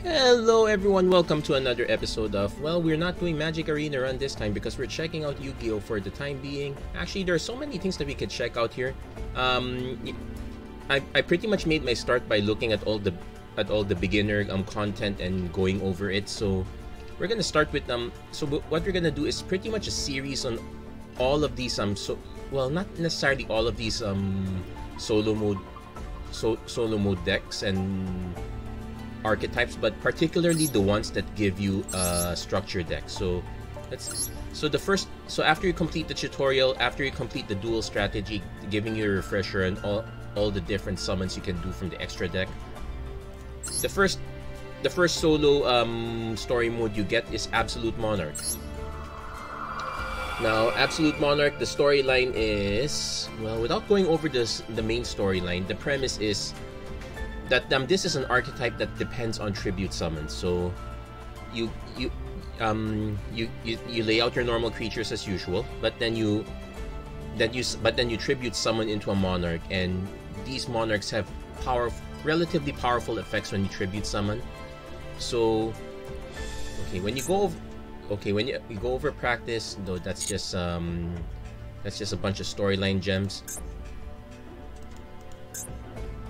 Hello everyone, welcome to another episode of, well, we're not doing Magic Arena Run this time because we're checking out Yu-Gi-Oh! For the time being. Actually, there are so many things that we could check out here. I pretty much made my start by looking at all the beginner content and going over it. So we're gonna start with so what we're gonna do is pretty much a series on all of these well, not necessarily all of these solo mode decks and archetypes, but particularly the ones that give you a structure deck. So after you complete the tutorial, after you complete the duel strategy, giving you a refresher and all the different summons you can do from the extra deck, the first solo story mode you get is Absolute Monarch. Now, Absolute Monarch, the storyline is, well, without going over the main storyline, the premise is that this is an archetype that depends on tribute summons. So you lay out your normal creatures as usual, but then you tribute summon into a monarch, and these monarchs have relatively powerful effects when you tribute summon. So when you go over practice, though, that's just a bunch of storyline gems.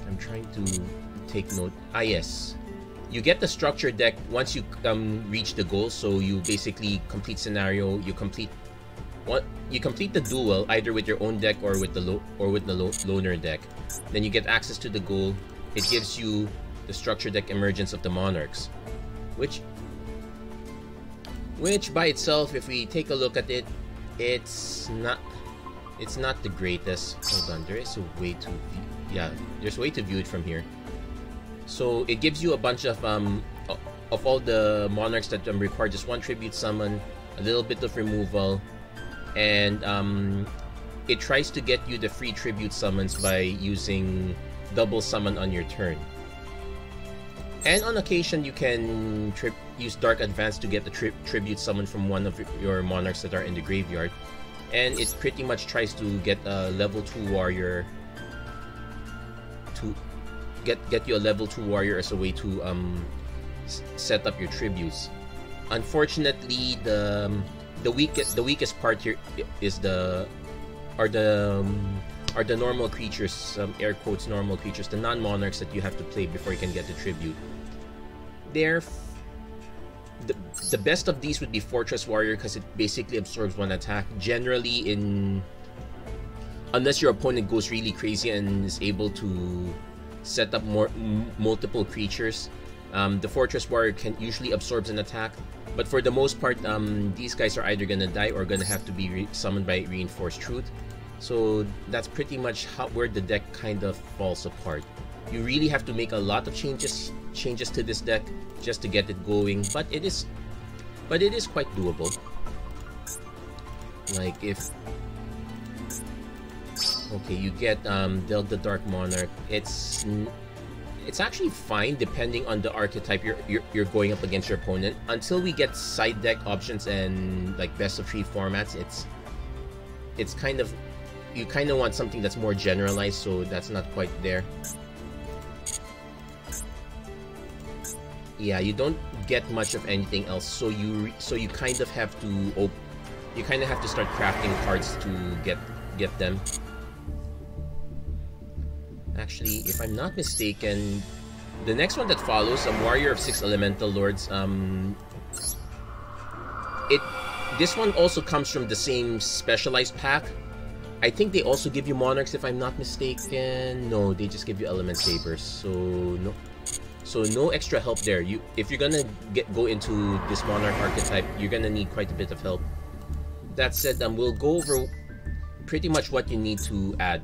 I'm trying to take note. Yes, you get the structure deck once you reach the goal. So you basically complete scenario. You complete the duel either with your own deck or with the loner deck. Then you get access to the goal. It gives you the structure deck Emergence of the Monarchs, which by itself, if we take a look at it, it's not the greatest. Hold on, there is a way to view. Yeah, there's a way to view it from here. So it gives you a bunch of all the monarchs that require just one tribute summon, a little bit of removal, and it tries to get you the free tribute summons by using double summon on your turn. And on occasion, you can use Dark Advance to get the tribute summon from one of your monarchs that are in the graveyard, and it pretty much tries to get a level 2 warrior. To get you a level 2 warrior as a way to set up your tributes. Unfortunately, the weakest part here is the normal creatures, air quotes normal creatures, the non-monarchs that you have to play before you can get the tribute. The best of these would be Fortress Warrior, because it basically absorbs one attack. Generally, unless your opponent goes really crazy and is able to set up multiple creatures, the Fortress Warrior can usually absorb an attack. But for the most part, these guys are either gonna die or gonna have to be summoned by Reinforced Truth. So that's pretty much where the deck kind of falls apart. You really have to make a lot of changes to this deck just to get it going, but it is quite doable. Like if you get the Dark Monarch. It's actually fine depending on the archetype you're going up against your opponent. Until we get side deck options and like best of 3 formats, it's kind of, you kind of want something that's more generalized, so that's not quite there. Yeah, you don't get much of anything else, so you kind of have to start crafting cards to get them. Actually, if I'm not mistaken, the next one that follows, Warrior of 6 Elemental Lords, this one also comes from the same specialized pack. I think they also give you monarchs, if I'm not mistaken. No, they just give you element sabers. So no extra help there. If you're gonna go into this monarch archetype, you're gonna need quite a bit of help. That said, we'll go over pretty much what you need to add.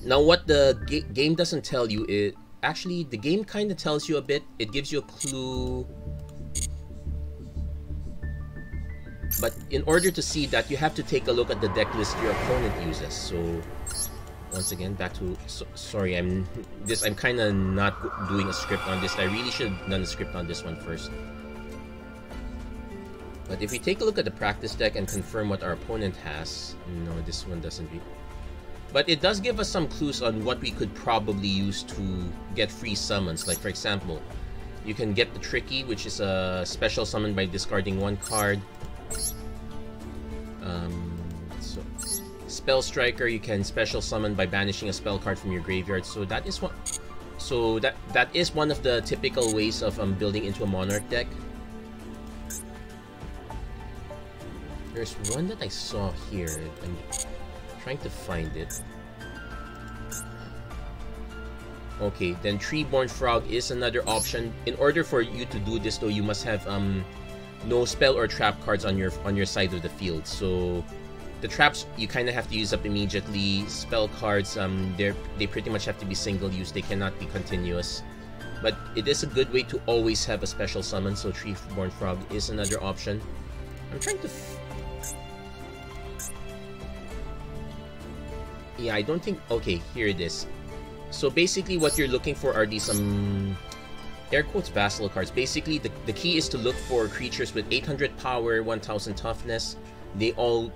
Now, what the game doesn't tell you is, actually, the game kind of tells you a bit. It gives you a clue. But in order to see that, you have to take a look at the deck list your opponent uses. So, once again, back to... sorry, I'm kind of not doing a script on this. I really should have done a script on this one first. But if we take a look at the practice deck and confirm what our opponent has... No, this one doesn't... But it does give us some clues on what we could probably use to get free summons. Like, for example, You can get the Tricky, which is a special summon by discarding 1 card. So Spell Striker, you can special summon by banishing a spell card from your graveyard. So that is one. So that is one of the typical ways of building into a Monarch deck. There's one that I saw here. I'm trying to find it. Okay, then Treeborn Frog is another option. In order for you to do this, though, you must have no spell or trap cards on your side of the field. So the traps you kind of have to use up immediately. Spell cards, they pretty much have to be single use. They cannot be continuous. But it is a good way to always have a special summon. So Treeborn Frog is another option. I'm trying to. Yeah, I don't think. Okay, here it is. So basically, what you're looking for are these air quotes Vassal cards. Basically, the key is to look for creatures with 800 power, 1000 toughness. They all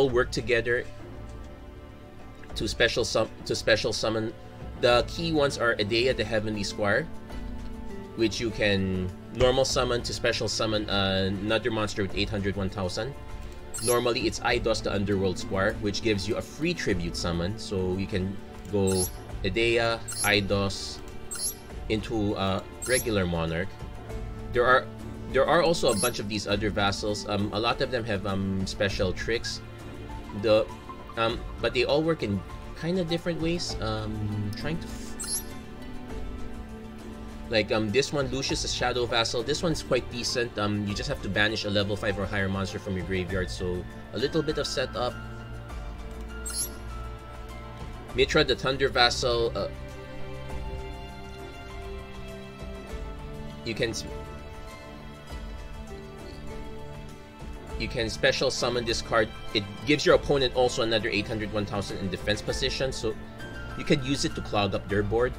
work together to special summon. The key ones are Edea, the Heavenly Squire, which you can normal summon to special summon another monster with 800, 1000. Normally, it's Eidos, the Underworld Squire, which gives you a free tribute summon. So you can go Edea, Eidos into a regular Monarch. There are also a bunch of these other vassals. A lot of them have special tricks. But they all work in kind of different ways. Trying to this one, Lucius, a Shadow Vassal. This one's quite decent. You just have to banish a level 5 or higher monster from your graveyard, so a little bit of setup. Mithra, the Thunder Vassal. You can special summon this card. It gives your opponent also another 800, 1000 in defense position, so you can use it to clog up their board.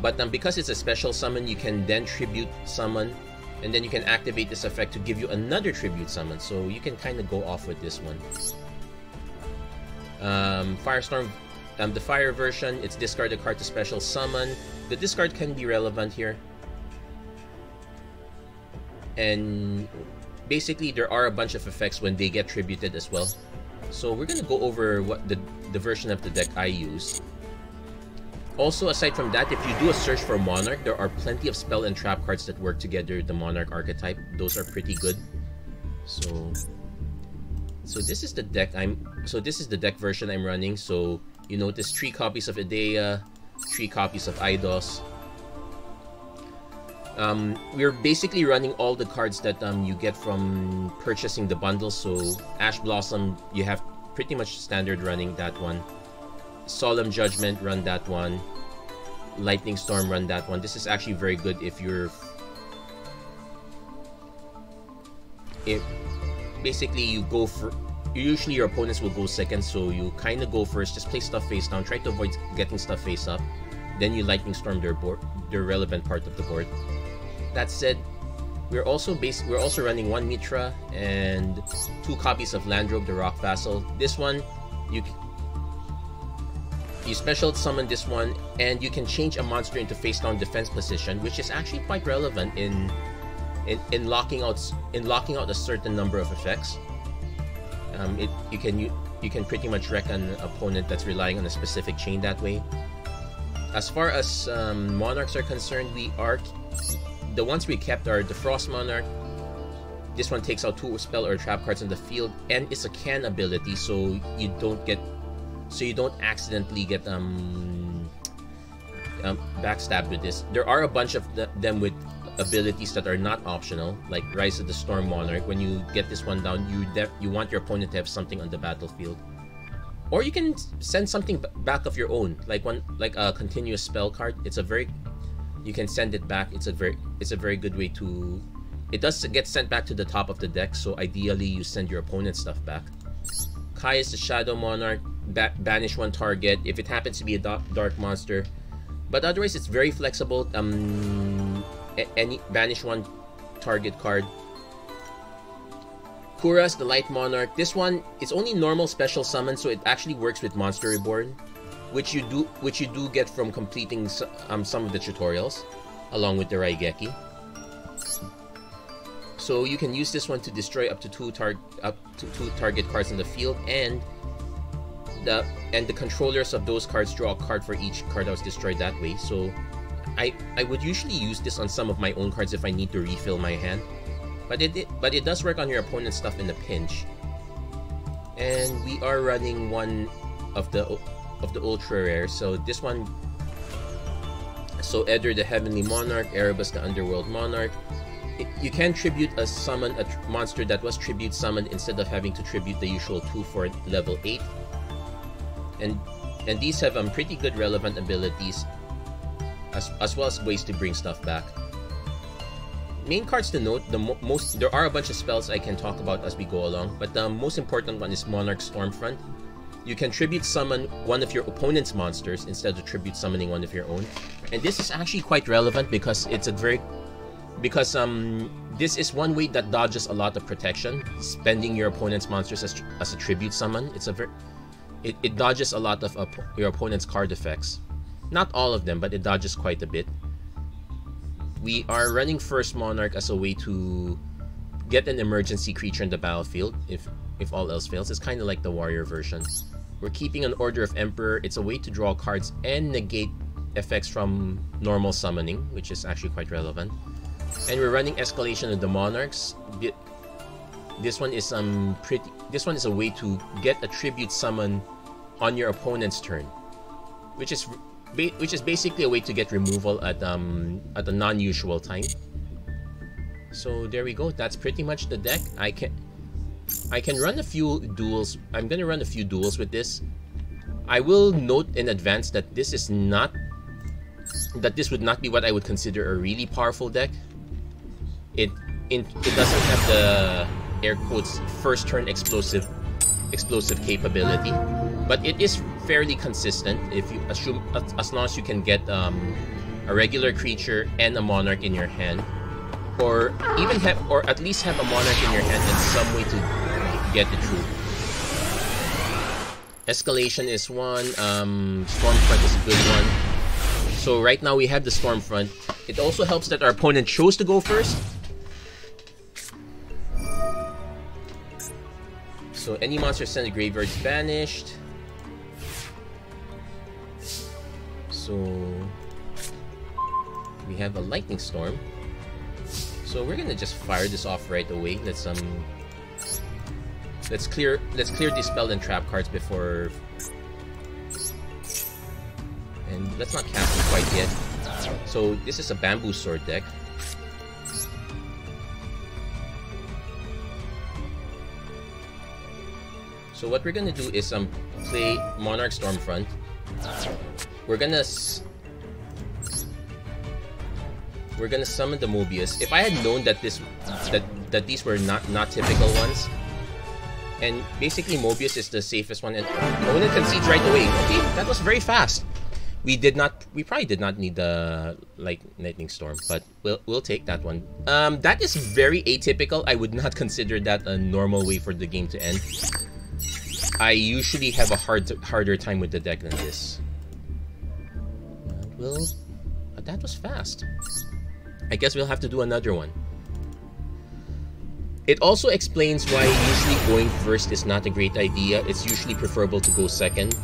But because it's a special summon, you can then tribute summon, and then you can activate this effect to give you another tribute summon. So you can kind of go off with this one. Firestorm, the fire version, it's discard a card to special summon. The discard can be relevant here. And basically, there are a bunch of effects when they get tributed as well. So we're gonna go over what the version of the deck I use. Also, aside from that, if you do a search for Monarch, there are plenty of spell and trap cards that work together, the Monarch archetype. Those are pretty good. So this is the deck this is the deck version I'm running. So you notice 3 copies of Edea, 3 copies of Eidos. We're basically running all the cards that you get from purchasing the bundle. So Ash Blossom, you have pretty much standard running that one. Solemn Judgment, run that one. Lightning Storm, run that one. This is actually very good if basically you go for. Usually your opponents will go second, so you kind of go first. Just play stuff face down. Try to avoid getting stuff face up. Then you Lightning Storm their relevant part of the board. That said, we're also running 1 Mithra and 2 copies of Landrobe, the Rock Vassal. This one, you special summon this one, and you can change a monster into face down defense position, which is actually quite relevant in locking out a certain number of effects. You can pretty much wreck an opponent that's relying on a specific chain that way. As far as Monarchs are concerned, the ones we kept are the Frost Monarch. This one takes out 2 spell or trap cards on the field, and it's a can ability, so you don't accidentally get backstabbed with this. There are a bunch of them with abilities that are not optional, like Raiza the Storm Monarch. When you get this one down, you want your opponent to have something on the battlefield. Or you can send something back of your own, like a continuous spell card. You can send it back. It's a very good way to. It does get sent back to the top of the deck, so ideally you send your opponent's stuff back. Caius the Shadow Monarch, banish 1 target if it happens to be a dark monster, but otherwise it's very flexible. Any banish 1 target card. Kuraz the Light Monarch. This one is only normal special summon, so it actually works with Monster Reborn, which you do get from completing some of the tutorials. along with the Raigeki. So you can use this one to destroy up to two target cards in the field, and the controllers of those cards draw a card for each card that was destroyed that way. So I would usually use this on some of my own cards if I need to refill my hand, but it does work on your opponent's stuff in a pinch. And we are running one of the ultra rares. So this one, so Ehther the Heavenly Monarch, Erebus the Underworld Monarch. You can tribute a monster that was tribute summoned instead of having to tribute the usual 2 for level 8. And these have pretty good relevant abilities, as well as ways to bring stuff back. Main cards to note, there are a bunch of spells I can talk about as we go along, but the most important one is Monarchs Stormforth. You can tribute summon one of your opponent's monsters instead of tribute summoning one of your own. And this is actually quite relevant because this is one way that dodges a lot of protection. Spending your opponent's monsters as a tribute summon, it dodges a lot of your opponent's card effects. Not all of them, but it dodges quite a bit. We are running First Monarch as a way to get an emergency creature in the battlefield if all else fails. It's kind of like the warrior version. We're keeping an Order of Emperor. It's a way to draw cards and negate effects from normal summoning, which is actually quite relevant. And we're running Escalation of the Monarchs. This one is a way to get a tribute summon on your opponent's turn, which is basically a way to get removal at a non-usual time. So there we go. That's pretty much the deck. I can run a few duels. I'm gonna run a few duels with this. I will note in advance that this would not be what I would consider a really powerful deck. It doesn't have the air quotes first turn explosive capability, but it is fairly consistent if you assume, as long as you can get a regular creature and a monarch in your hand, or at least have a monarch in your hand and some way to get the truth. Escalation is one. Stormfront is a good one. So right now we have the Stormfront. It also helps that our opponent chose to go first. So any monster sent to the graveyard is banished. So we have a Lightning Storm. So we're gonna just fire this off right away. Let's clear dispel and trap cards before, and let's not cast it quite yet. So this is a Bamboo Sword deck. So what we're gonna do is play Monarch Stormfront. We're gonna summon the Mobius. If I had known that these were not typical ones, and basically Mobius is the safest one, and opponent concedes right away. Okay, that was very fast. We probably did not need the Lightning Storm, but we'll take that one. That is very atypical. I would not consider that a normal way for the game to end. I usually have a harder time with the deck than this. Well, that was fast. I guess we'll have to do another one. It also explains why usually going first is not a great idea. It's usually preferable to go second.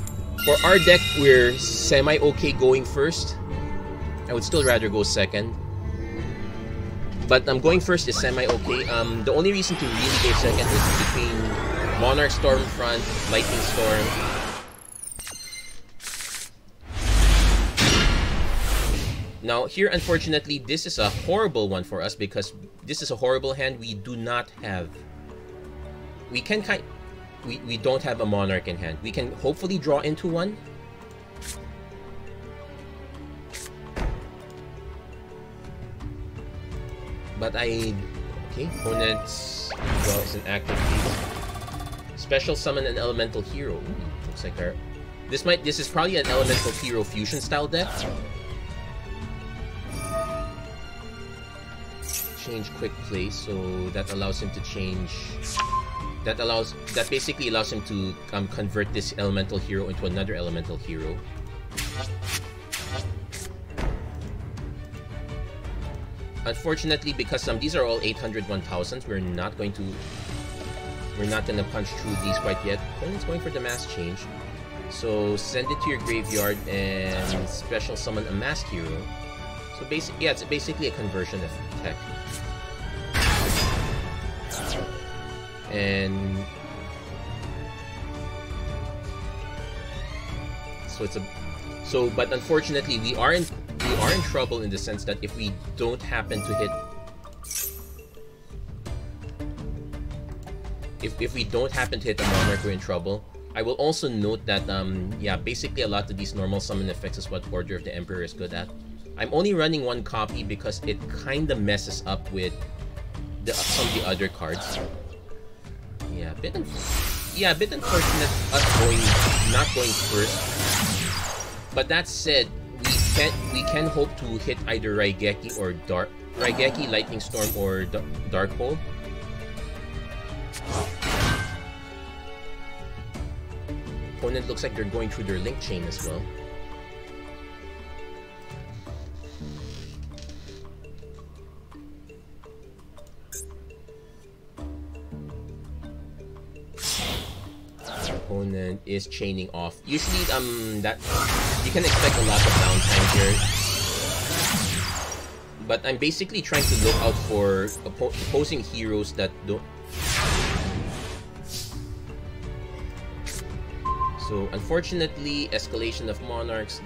For our deck, we're semi-okay going first. I would still rather go second. But going first is semi-okay. The only reason to really go second is between Monarch Stormfront, Lightning Storm. Now here, unfortunately, this is a horrible one for us because this is a horrible hand. We do not have. We don't have a Monarch in hand. We can hopefully draw into one. But okay, opponent's draw is an active piece. Special summon an elemental hero. Ooh, looks like this is probably an elemental hero fusion style deck. Change quick play, so that allows him to change. That basically allows him to convert this elemental hero into another elemental hero. unfortunately, because these are all 800 1000s, we're not gonna punch through these quite yet. Opponent's going for the mass change. So send it to your graveyard and special summon a masked hero. So basically, yeah, it's basically a conversion of tech. And so it's but unfortunately we are in trouble in the sense that if we don't happen to hit if we don't happen to hit the Monarch, we're in trouble. I will also note that yeah, basically a lot of these normal summon effects is what Order of the Emperor is good at. I'm only running one copy because it kind of messes up with some of the other cards. Yeah, a bit unfortunate us not going first. But that said, we can hope to hit either Raigeki or Raigeki, Lightning Storm, or Dark Hole. Opponent looks like they're going through their link chain as well. Opponent is chaining off. Usually, that you can expect a lot of downtime here. But I'm basically trying to look out for opposing heroes that don't. So unfortunately, Escalation of Monarchs,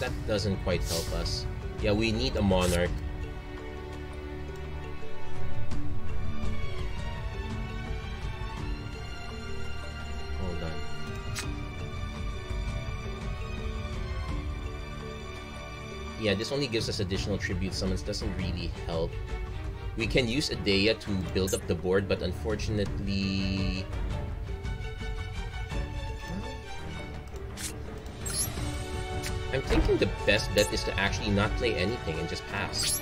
that doesn't quite help us. Yeah, we need a Monarch. Hold on. Yeah, this only gives us additional tribute summons, doesn't really help. We can use Edea to build up the board, but unfortunately... I'm thinking the best bet is to actually not play anything and just pass.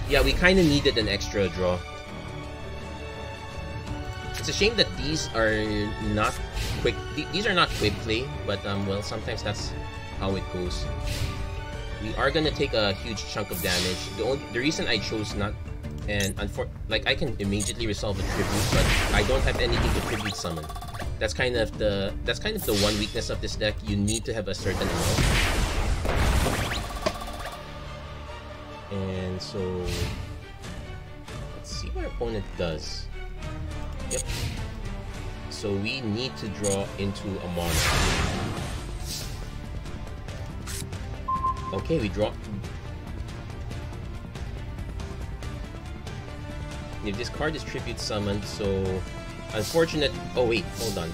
Yeah, we kind of needed an extra draw. It's a shame that these are not quick. These are not quick play, but well, sometimes that's how it goes. We are gonna take a huge chunk of damage. The reason I chose not, and like I can immediately resolve a tribute, but I don't have anything to tribute summon. That's kind of the one weakness of this deck. You need to have a certain amount. And so let's see what our opponent does. Yep. So we need to draw into a Monarch. Okay, we draw. If this card is tribute summoned, so unfortunate. Oh wait, hold on.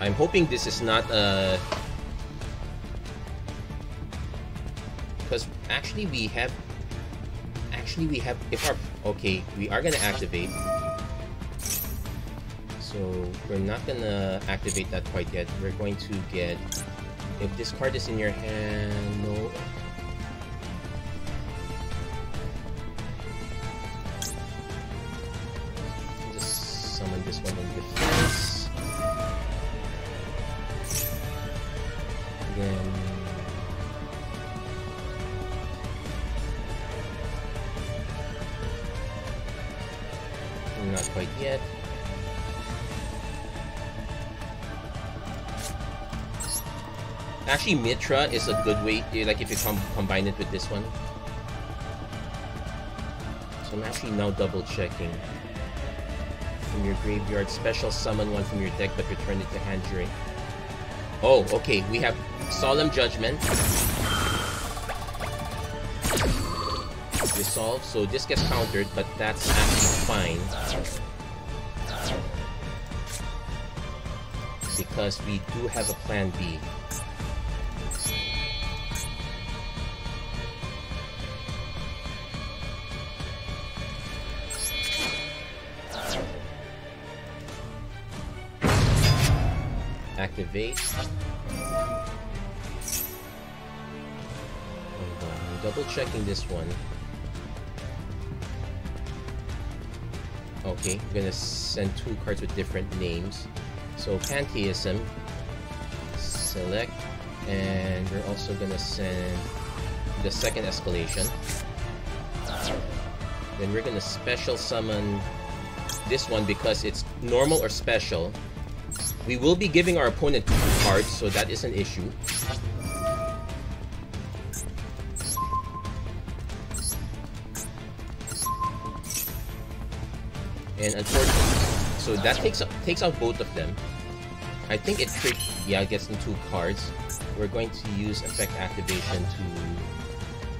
I'm hoping this is not a. Because actually we have. If our okay, we are gonna activate. So we're not gonna activate that quite yet. We're going to get. If this card is in your hand, no. Summon this one in defense. Then not quite yet. Actually, Mithra is a good way, like if you combine it with this one. So I'm actually now double checking. From your graveyard, special summon one from your deck but return it to hand during. Oh, okay, we have Solemn Judgment. Resolve, so this gets countered, but that's actually fine. Because we do have a plan B. Activate. Hold on, I'm double checking this one. Okay, I'm gonna send two cards with different names. So Pantheism, select, and we're also gonna send the second escalation. Then we're gonna special summon this one because it's normal or special. We will be giving our opponent 2 cards, so that is an issue. And unfortunately, so that takes out both of them. I think it gets them 2 cards. We're going to use effect activation to,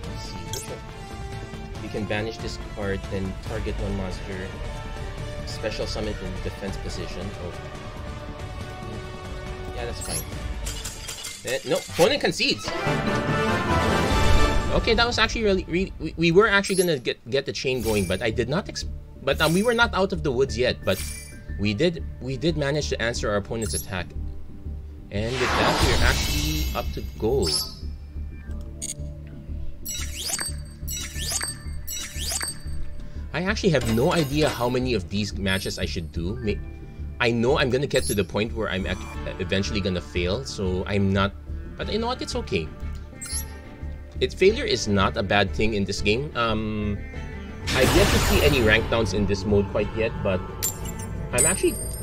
let's see, which one? We can banish this card, then target one monster, special summon in defense position. Oh. Yeah, that's fine. No, opponent concedes. Okay, that was actually really we were actually gonna get the chain going, but I did not but we were not out of the woods yet, but we did manage to answer our opponent's attack. And with that, we're actually up to goal. I actually have no idea how many of these matches I should do. I know I'm gonna get to the point where I'm eventually gonna fail, so I'm not... But you know what? It's okay. Failure is not a bad thing in this game. I've yet to see any rank downs in this mode quite yet, but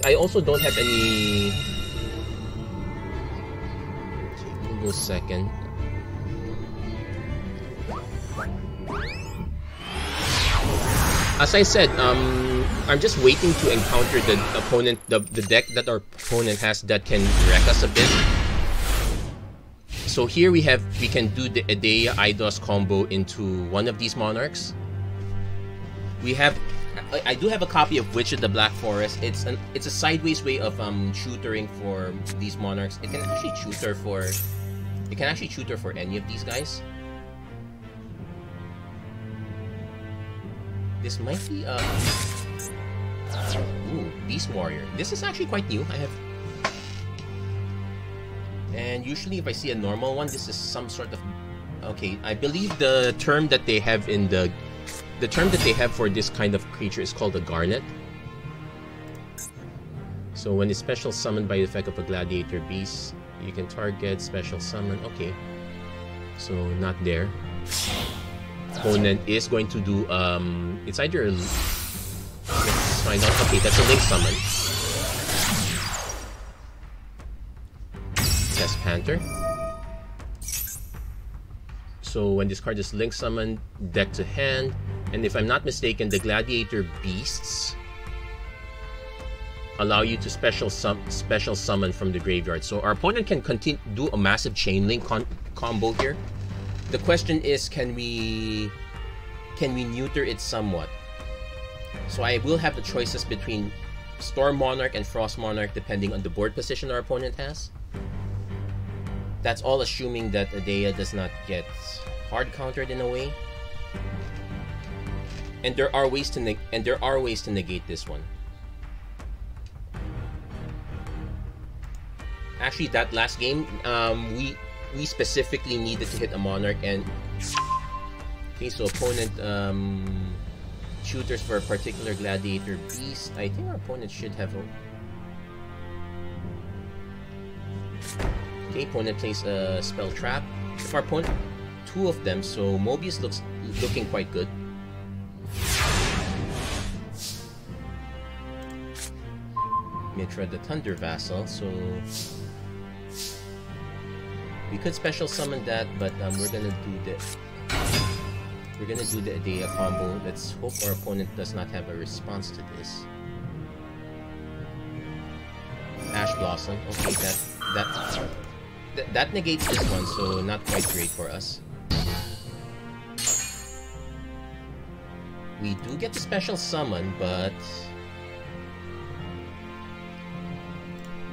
I also don't have any... Okay, we'll go second. As I said, I'm just waiting to encounter the opponent, the deck that our opponent has that can wreck us a bit. So here we can do the Edea Eidos combo into one of these monarchs. I do have a copy of Witch of the Black Forest. It's a sideways way of tutoring for these monarchs. It can actually tutor for any of these guys. This might be ooh, Beast Warrior. This is actually quite new. And usually if I see a normal one, this is some sort of... Okay, I believe the term that they have in the term that they have for this kind of creature is called a garnet. So when it's special summoned by the effect of a gladiator beast, you can target special summon. Okay, so not there. Opponent is going to do it's either let's find out. Okay, that's a link summon. Test Panther. So when this card is link summoned, deck to hand, and if I'm not mistaken, the gladiator beasts allow you to special summon from the graveyard. So our opponent can do a massive chain link combo here. The question is, can we neuter it somewhat? So I will have the choices between Storm Monarch and Frost Monarch depending on the board position our opponent has. That's all assuming that Edea does not get hard countered in a way. And there are ways to negate this one. Actually, that last game, we specifically needed to hit a monarch, and okay, so opponent shooters for a particular gladiator beast. I think our opponent should have a... Okay, opponent plays a spell trap. If our opponent, 2 of them, so Mobius looking quite good. Mithra the Thunder Vassal, so we could special summon that, but we're gonna do the Edea combo. Let's hope our opponent does not have a response to this. Ash Blossom. Okay, that negates this one, so not quite great for us. We do get the special summon, but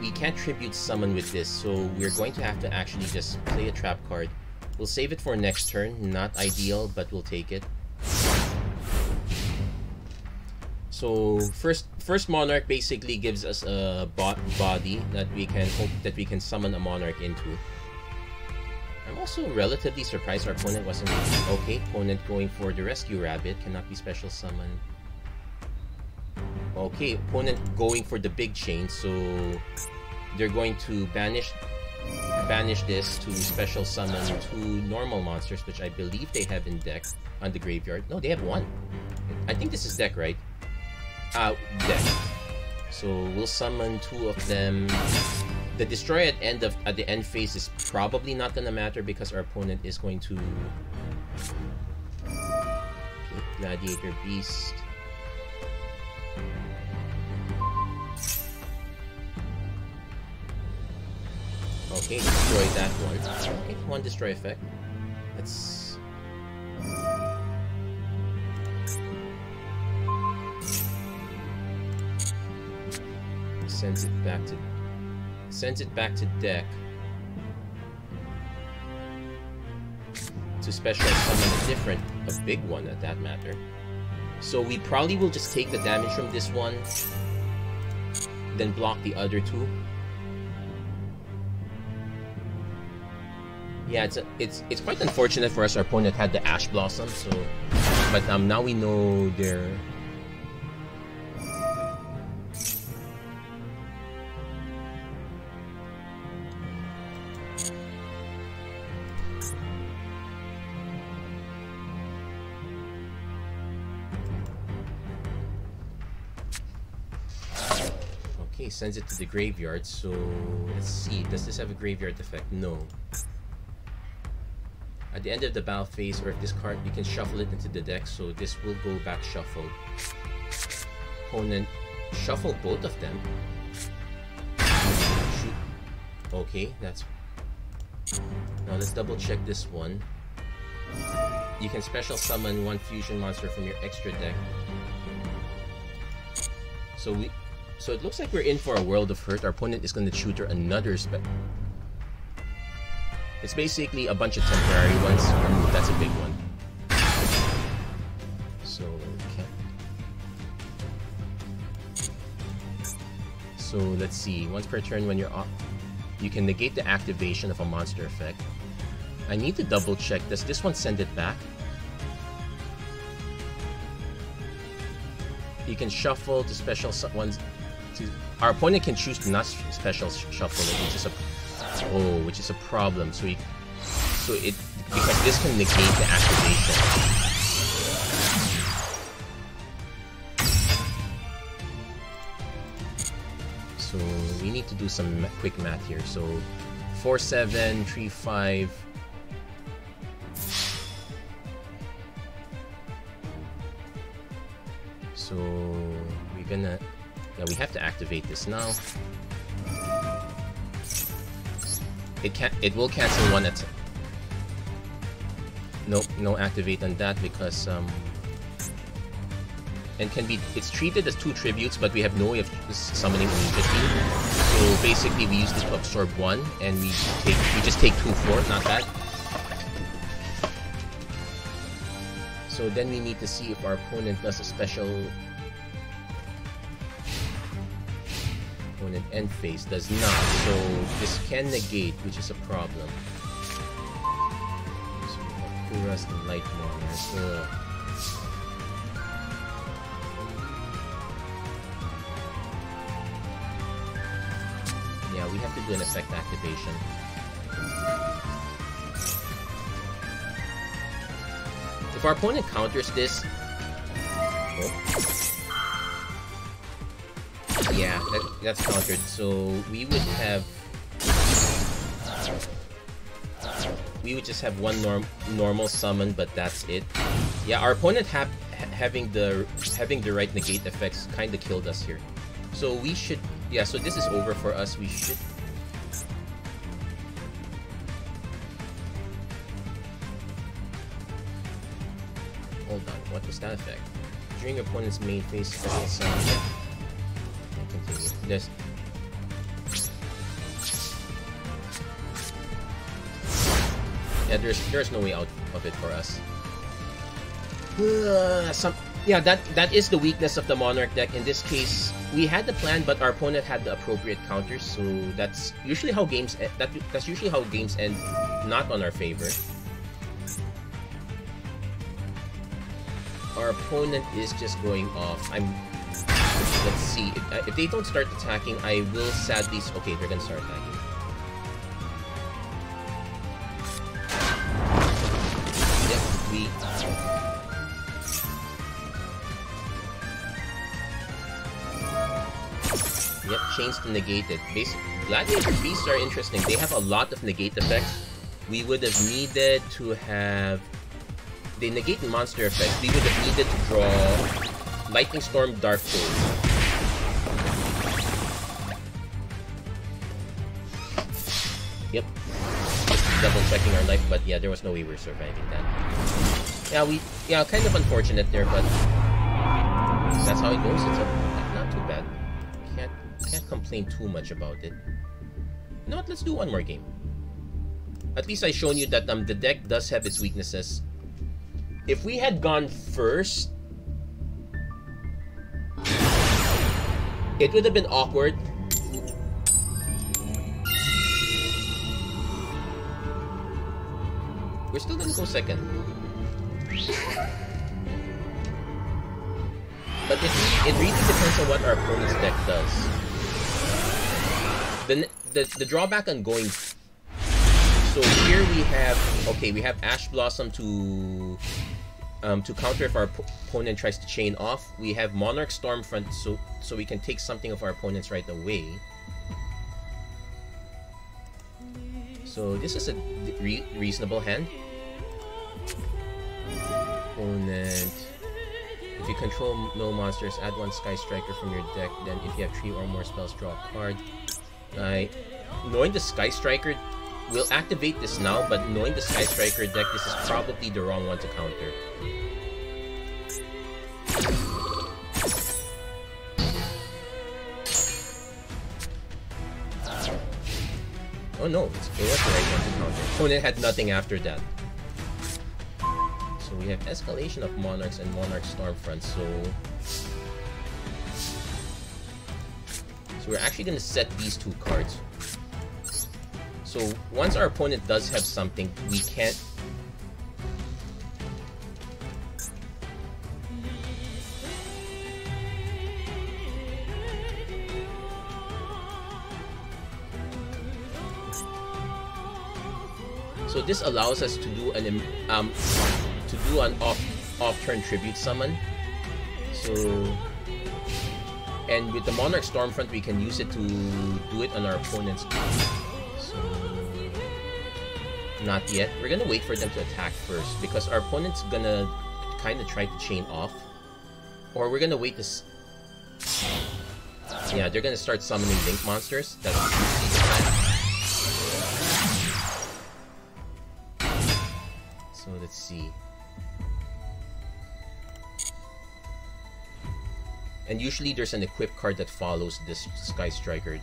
we can't tribute summon with this, so we're going to have to actually just play a trap card. We'll save it for next turn. Not ideal, but we'll take it. So first Monarch basically gives us a body that we can hope that we can summon a Monarch into. I'm also relatively surprised our opponent wasn't... Okay, opponent going for the Rescue Rabbit, cannot be special summoned. Okay, opponent going for the big chain, so they're going to banish banish this to special summon 2 normal monsters, which I believe they have in deck on the graveyard. No, they have 1. I think this is deck, right? Deck. So we'll summon 2 of them. The destroy at the end phase is probably not gonna matter because our opponent is going to Gladiator Beast. Okay, destroy that one. Okay, 1 destroy effect. Let's... Sends it back to deck. To special summon a big one at that matter. So we probably will just take the damage from this one, then block the other 2. Yeah, it's quite unfortunate for us. Our opponent had the Ash Blossom, so but now we know they're... Okay, sends it to the graveyard, so let's see. Does this have a graveyard effect? No. At the end of the battle phase, or if this card, you can shuffle it into the deck, so this will go back shuffled. Opponent, shuffle both of them. Shoot. Okay, that's... Now let's double check this one. You can special summon 1 fusion monster from your extra deck. So it looks like we're in for a World of Hurt. Our opponent is going to tutor another spell. It's basically a bunch of temporary ones. That's a big one. So, okay. So let's see. Once per turn, when you're off, you can negate the activation of a monster effect. I need to double check. Does this one send it back? You can shuffle to special ones. Our opponent can choose to not special shuffle it, which is a problem. Because this can negate the activation. So we need to do some quick math here. So 4, 7, 3, 5. So we're gonna... Yeah, we have to activate this now. It will cancel 1 attack. Nope, no activate on that because and it's treated as 2 tributes, but we have no way of summoning immediately. So basically we use this to absorb 1 and we just take 2 for it, not that. So then we need to see if our opponent does a special... Opponent end phase does not, so this can negate, which is a problem. So we have Kuros and Light Monarch. Yeah, we have to do an effect activation. If our opponent counters this... Yeah, that's countered, so we would just have 1 normal summon, but that's it. Yeah, our opponent having the right negate effects kind of killed us here. So we should... Yeah, so this is over for us. We should... Hold on, what was that effect? During your opponent's main phase, special summon. Continue. This. Yeah, there's no way out of it for us. Yeah, that is the weakness of the Monarch deck. In this case, we had the plan, but our opponent had the appropriate counters, so that's usually how games that's usually how games end, not on our favor. Our opponent is just going off. Let's see. If they don't start attacking, I will sadly... Okay, they're gonna start attacking. Yep, chains to negate it. Gladiator Beasts are interesting. They have a lot of negate effects. We would have needed to have... They negate monster effects. We would have needed to draw Lightning Storm, Dark Cold. Yep. Just double checking our life, but yeah, there was no way we were surviving that. Yeah, kind of unfortunate there, but that's how it goes. It's not too bad. Can't complain too much about it. You know what? Let's do one more game. At least I've shown you that the deck does have its weaknesses. If we had gone first, it would have been awkward. We're still gonna go second. But it really depends on what our opponent's deck does. The drawback on going... So here we have Ash Blossom to counter if our opponent tries to chain off. We have Monarchs Stormforth so we can take something of our opponent's right away. So this is a reasonable hand. Opponent. If you control no monsters, add one Sky Striker from your deck. Then if you have 3 or more spells, draw a card. Knowing the Sky Striker, we'll activate this now, but knowing the Sky Striker deck, this is probably the wrong one to counter. Oh no, it was the right one to counter. Opponent had nothing after that. So we have Escalation of Monarchs and Monarchs Stormforth, so we're actually going to set these 2 cards. So once our opponent does have something, we can't... So this allows us to do an off-turn tribute summon. So, and with the Monarch Stormforth, we can use it to do it on our opponent's card. So, not yet. We're gonna wait for them to attack first because our opponent's gonna kind of try to chain off, or we're gonna wait to. Yeah, they're gonna start summoning Link monsters. That's usually the plan. So let's see. And usually there's an equip card that follows this Sky Striker.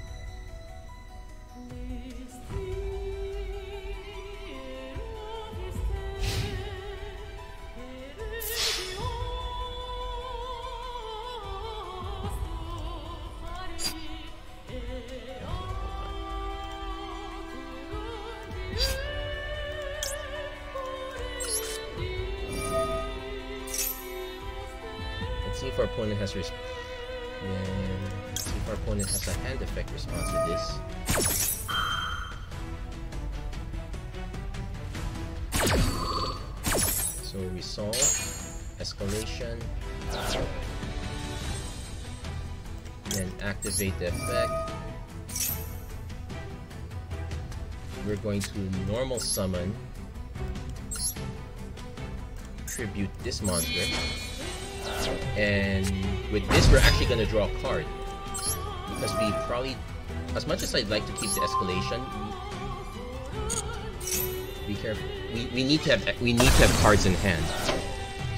If our opponent has let's see if our opponent has a hand effect response to this. So resolve, escalation, then activate the effect. We're going to normal summon, tribute this monster. And with this, we're actually going to draw a card because we probably, as much as I'd like to keep the escalation, be careful. We need to have cards in hand.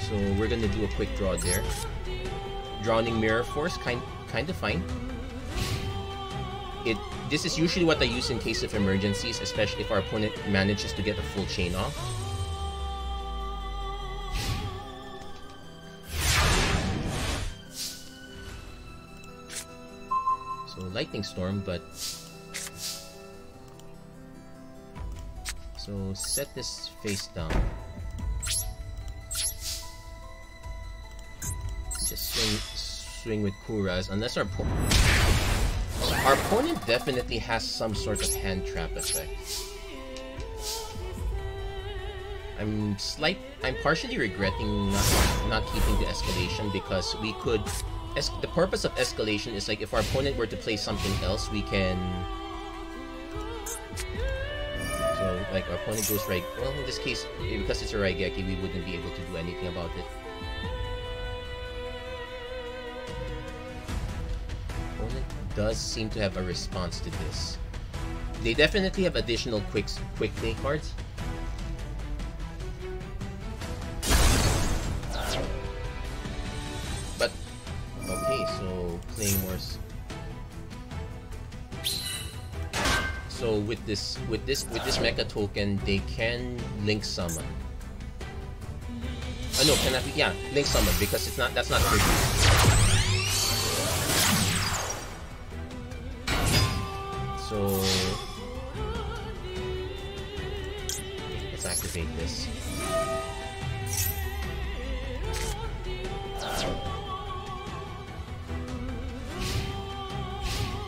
So we're going to do a quick draw there. Drowning Mirror Force, kind of fine. This is usually what I use in case of emergencies, especially if our opponent manages to get a full chain off. Lightning Storm, but so set this face down. Just swing with Kuraz, unless our opponent definitely has some sort of hand trap effect. I'm partially regretting not keeping the escalation because we could the purpose of escalation is like if our opponent were to play something else, we can. So like our opponent goes right. Well, in this case, because it's a Raigeki, we wouldn't be able to do anything about it. Opponent does seem to have a response to this. They definitely have additional quick play cards. But okay, so Claymores. So with this mecha token, they can link summon. Oh no, cannot be. Yeah, link summon because it's not. That's not triggered. So let's activate this.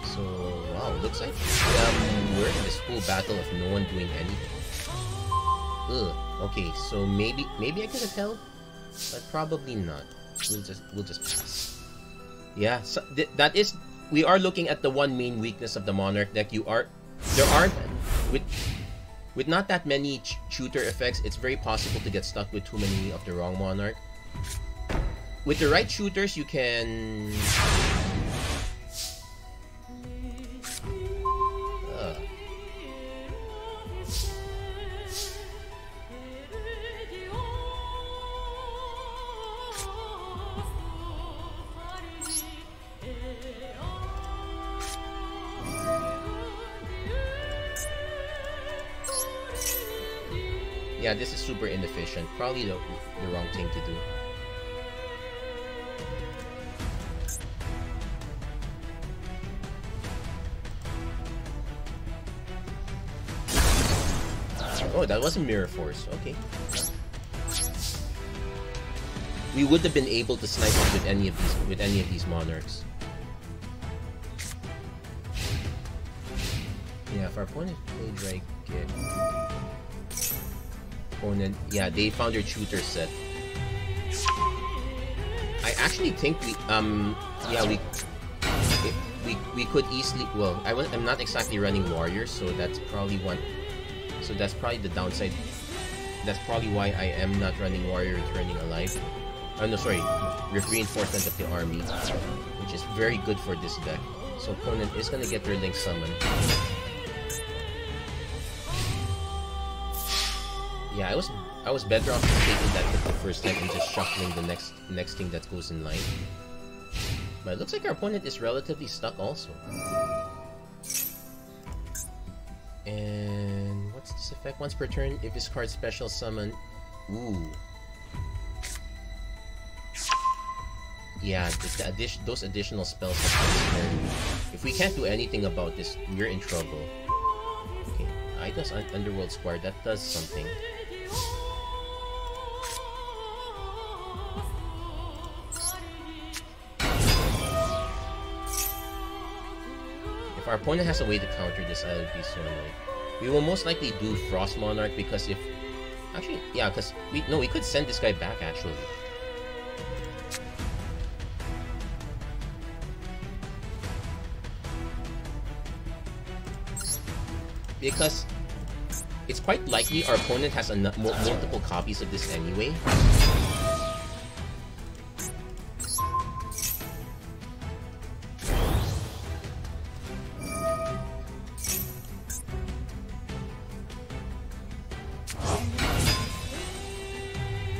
So wow, looks like we're in this whole battle of no one doing anything. Ugh. Okay, so maybe I could have helped, but probably not. We'll just pass. Yeah, so that is. We are looking at the one main weakness of the Monarch deck. There aren't with not that many shooter effects. It's very possible to get stuck with too many of the wrong Monarch. With the right shooters, you can. Yeah, this is super inefficient. Probably the wrong thing to do. Oh, that was a Mirror Force. Okay. We would have been able to snipe it with any of these Monarchs. Yeah, if our opponent played right, opponent, yeah, they found their shooter set. I actually think we could easily. Well, I'm not exactly running warriors, so that's probably one. So that's probably the downside. That's probably why I am not running warrior returning alive. Oh no, sorry, reinforcement of the army, which is very good for this deck. So opponent is gonna get their link summon. Yeah, I was better off taking that hit the first time and just shuffling the next thing that goes in line. But it looks like our opponent is relatively stuck also. And what's this effect? Once per turn, if this card special summon. Ooh. Yeah, those additional spells have turn. If we can't do anything about this, we're in trouble. Okay, Eidos Underworld Squire, that does something. If our opponent has a way to counter this, I would be so annoyed. We will most likely do Frost Monarch because if... Actually, yeah, because we could send this guy back actually. Because it's quite likely our opponent has multiple copies of this anyway.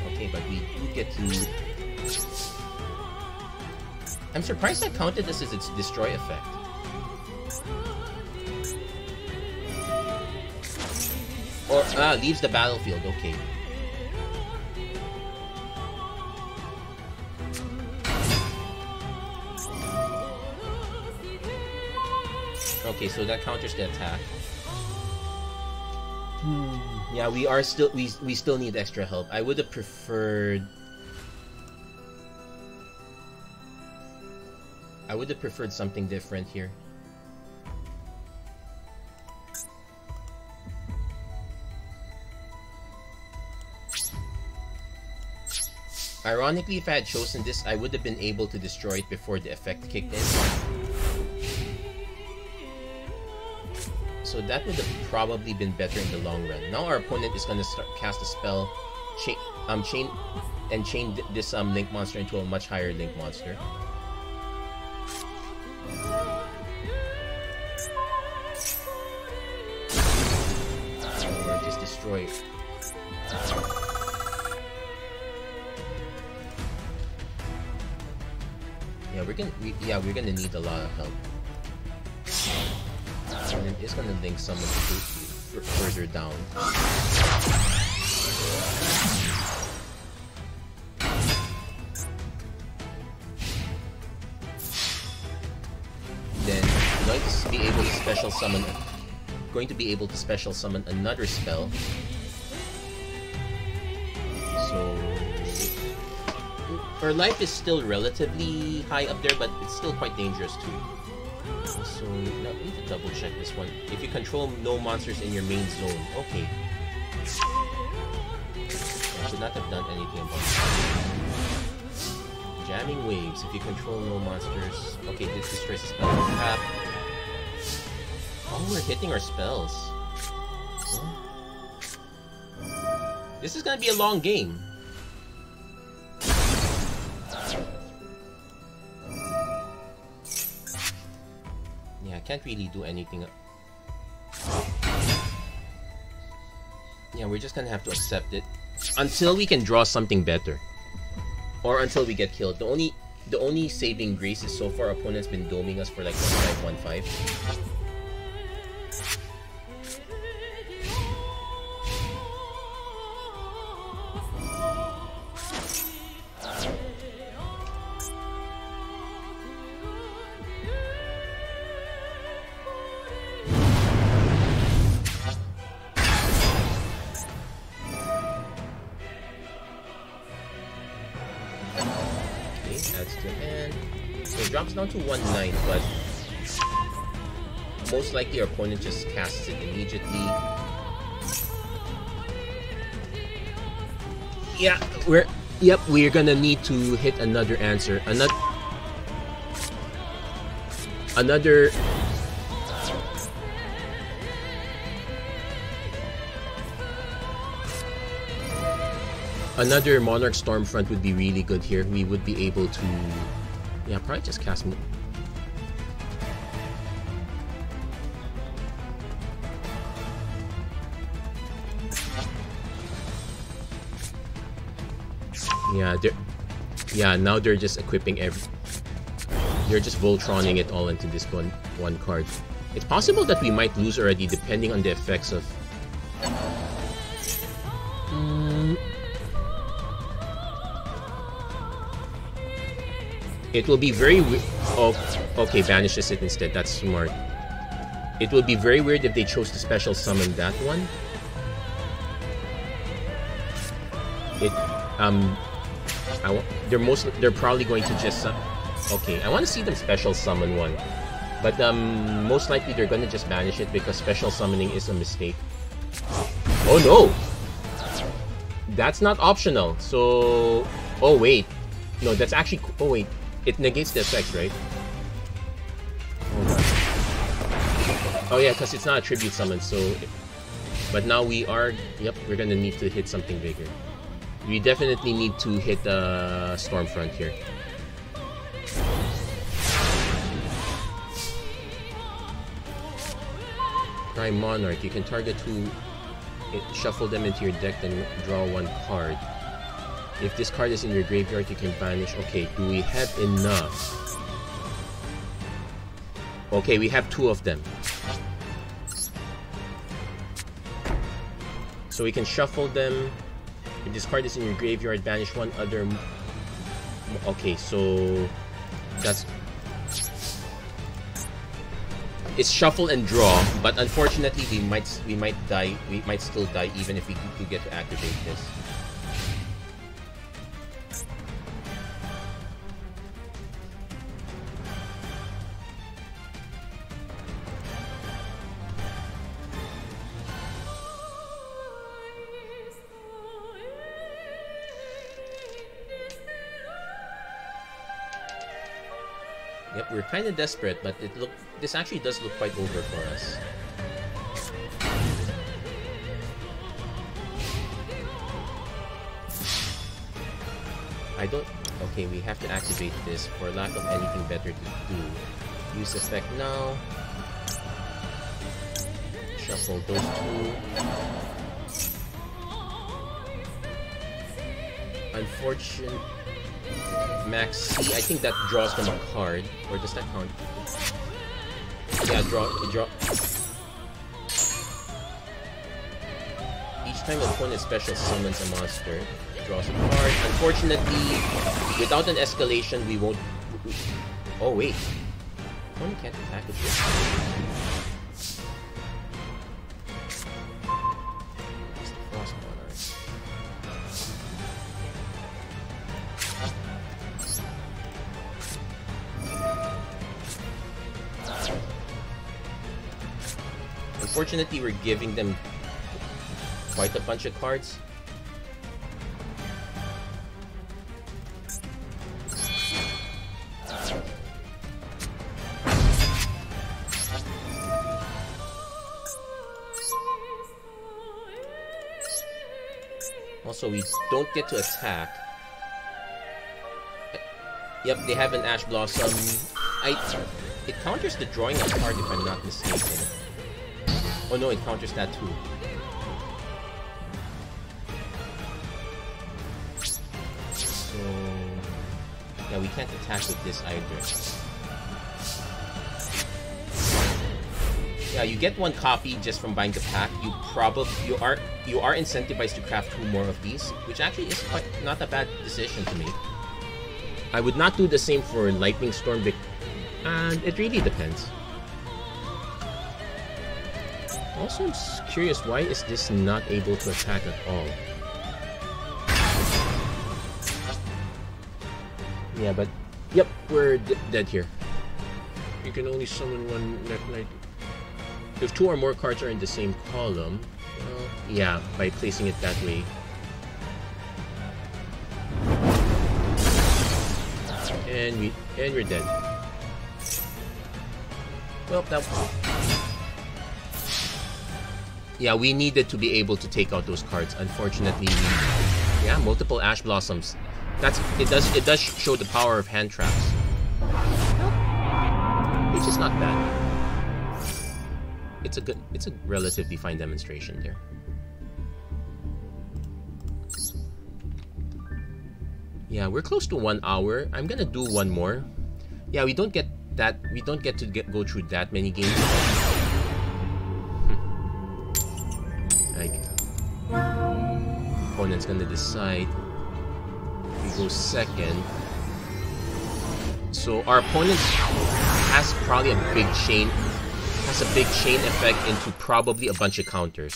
Okay, but we do get to... I'm surprised I counted this as its destroy effect. Or, leaves the battlefield, okay. Okay, so that counters the attack. Yeah, we still need extra help. I would have preferred... something different here. Ironically, if I had chosen this, I would have been able to destroy it before the effect kicked in. So that would have probably been better in the long run. Now our opponent is going to cast a spell, chain this link monster into a much higher link monster. Or just destroy it. Yeah, we're gonna need a lot of help. And it's gonna link someone further down. Then I'm going to be able to special summon. Going to be able to special summon another spell. So our life is still relatively high up there, but it's still quite dangerous too. So now we need to double check this one. If you control no monsters in your main zone, okay. I should not have done anything about it. Jamming waves. If you control no monsters, okay, this destroys the spell. Oh, we're hitting our spells. Huh? This is gonna be a long game. Yeah, I can't really do anything. Yeah, we're just gonna have to accept it until we can draw something better, or until we get killed. The only saving grace is so far opponent's been doming us for like 1-5, 1-5. Down to 1-9, but most likely our opponent just casts it immediately. Yeah, we're gonna need to hit another answer. Another Monarch Stormfront would be really good here. We would be able to, yeah, probably just cast me. Yeah, now they're just equipping they're just Voltroning it all into this one card. It's possible that we might lose already depending on the effects of... It will be very weird. Oh, okay, banishes it instead. That's smart. It will be very weird if they chose to special summon that one. They're probably going to just okay, I want to see them special summon one, but most likely they're gonna just banish it because special summoning is a mistake. Oh no, that's not optional. So, oh wait, no, that's actually, oh wait, it negates the effects, right? Oh yeah, because it's not a tribute summon. So, but now we are. Yep, we're gonna need to hit something bigger. We definitely need to hit Stormfront here. Prime Monarch, you can target two, shuffle them into your deck, then draw one card. If this card is in your graveyard, you can banish. Okay, do we have enough? Okay, we have two of them. So we can shuffle them. If this card is in your graveyard, banish one other. Okay, so that's... It's shuffle and draw, but unfortunately we might die. We might still die even if we do get to activate this. Yep, we're kind of desperate, but this actually does look quite over for us. Okay, we have to activate this for lack of anything better to do. Use effect now. Shuffle those two. Unfortunate. Max C, I think that draws them a card. Or does that count? Yeah, draw. Each time the opponent special summons a monster, draws a card. Unfortunately, without an escalation, we won't... Oh, wait. Opponent can't attack with this. It's the Frost Monarch. Unfortunately, we're giving them quite a bunch of cards. Also, we don't get to attack. Yep, they have an Ash Blossom. It counters the drawing a card if I'm not mistaken. Oh no, it counters that too. So... yeah, we can't attack with this either. Yeah, you get one copy just from buying the pack. You are incentivized to craft 2 more of these, which actually is quite not a bad decision to make. I would not do the same for Lightning Storm, and it really depends. Also, I'm curious, why is this not able to attack at all? Yeah, but yep, we're dead here. You can only summon one Knight. If 2 or more cards are in the same column, well, yeah, by placing it that way. And we're dead. Well, yeah, we needed to be able to take out those cards. Unfortunately, yeah, multiple Ash Blossoms. It does show the power of hand traps, which is not bad. It's a relatively fine demonstration there. Yeah, we're close to 1 hour. I'm gonna do one more. Yeah, we don't get to go through that many games. Like, opponent's gonna decide. We go second. So our opponent has probably a big chain effect into probably a bunch of counters.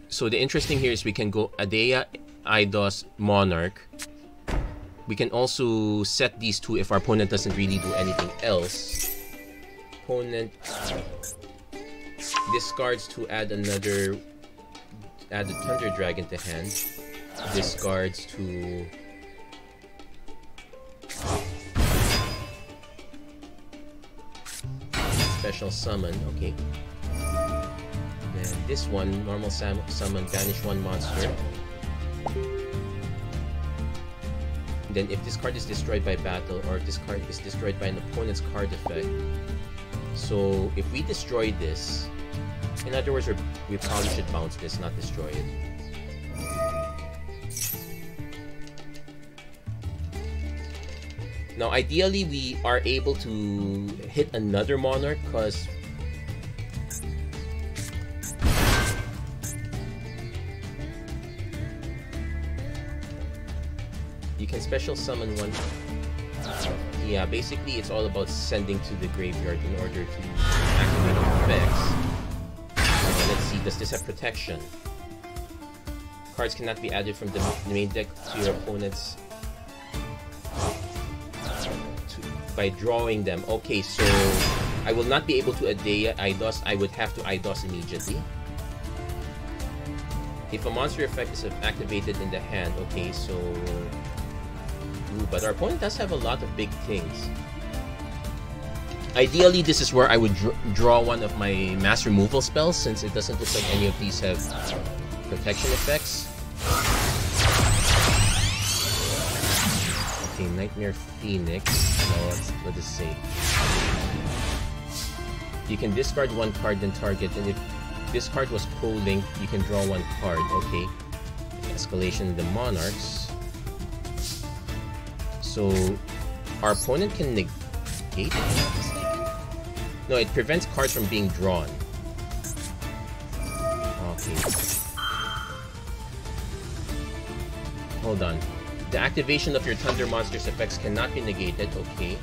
So the interesting here is we can go Edea, Eidos, Monarch. We can also set these 2 if our opponent doesn't really do anything else. Opponent discards to add the Thunder Dragon to hand. Discards to special summon, okay. Then this one, normal summon, banish 1 monster. Then if this card is destroyed by battle, or if this card is destroyed by an opponent's card effect. So if we destroy this, in other words, we probably should bounce this, not destroy it. Now, ideally, we are able to hit another Monarch, because you can special summon 1. Yeah, basically, it's all about sending to the graveyard in order to activate effects. Let's see, does this have protection? Cards cannot be added from the main deck to your opponent's by drawing them. Okay, so I will not be able to Edea Eidos. I would have to Eidos immediately. if a monster effect is activated in the hand, okay, so... Ooh, but our opponent does have a lot of big things. Ideally, this is where I would draw one of my mass removal spells, since it doesn't look like any of these have protection effects. Okay, Nightmare Phoenix. No, what does it say? You can discard one card then target, and if this card was co-linked, you can draw one card. Okay. Escalation of the Monarchs. So, our opponent can negate it? No, it prevents cards from being drawn. Okay. Hold on. The activation of your Thunder Monster's effects cannot be negated. Okay.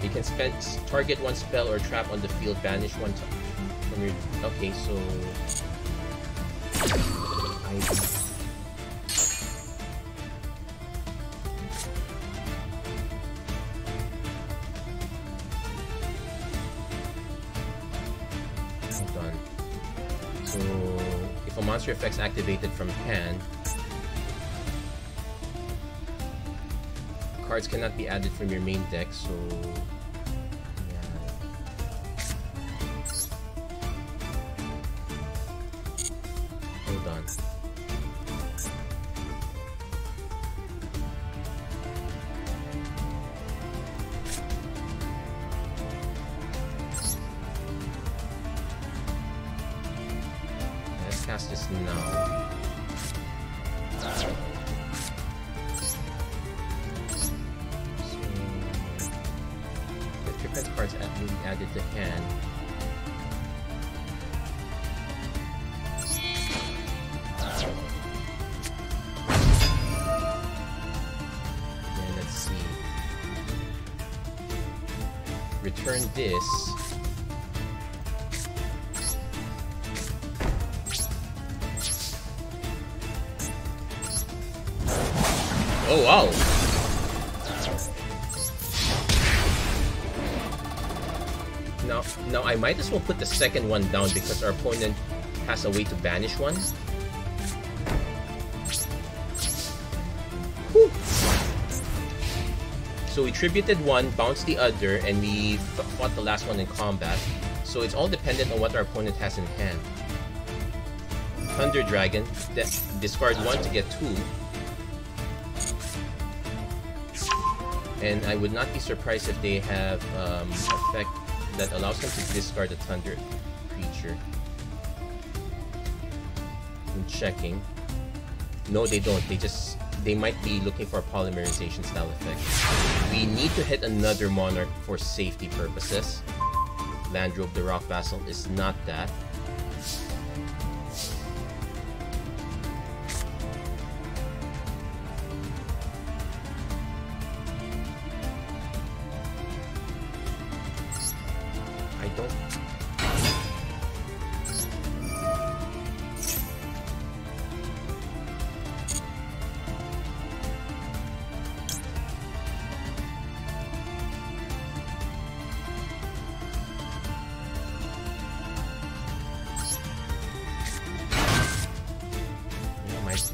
You can target one spell or trap on the field, banish one from your... Okay, so... Hold on. So... If a monster effect's activated from hand, cards cannot be added from your main deck, so... Hold on. Let's cast this now. Defense cards being added to hand. Then let's see. Return this. Oh wow! Now I might as well put the second one down because our opponent has a way to banish one. Whew. So we tributed one, bounced the other, and we fought the last one in combat. So it's all dependent on what our opponent has in hand. Thunder Dragon, discard one to get two. And I would not be surprised if they have effect that allows them to discard a Thunder creature. I'm checking. No, they don't. They might be looking for a polymerization style effect. We need to hit another Monarch for safety purposes. Landrobe, the Rock Vassal, is not that.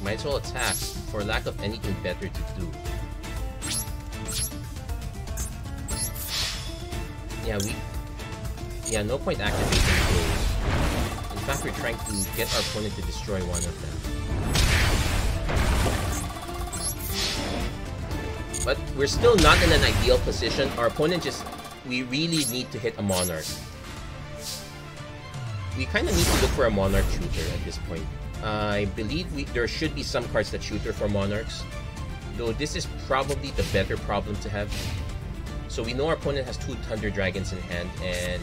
Might as well attack for lack of anything better to do. Yeah, no point activating those. In fact, we're trying to get our opponent to destroy one of them. But we're still not in an ideal position. Our opponent we really need to hit a Monarch. We kind of need to look for a Monarch shooter at this point. I believe there should be some cards that shooter for Monarchs, though this is probably the better problem to have. So we know our opponent has two Thunder Dragons in hand, and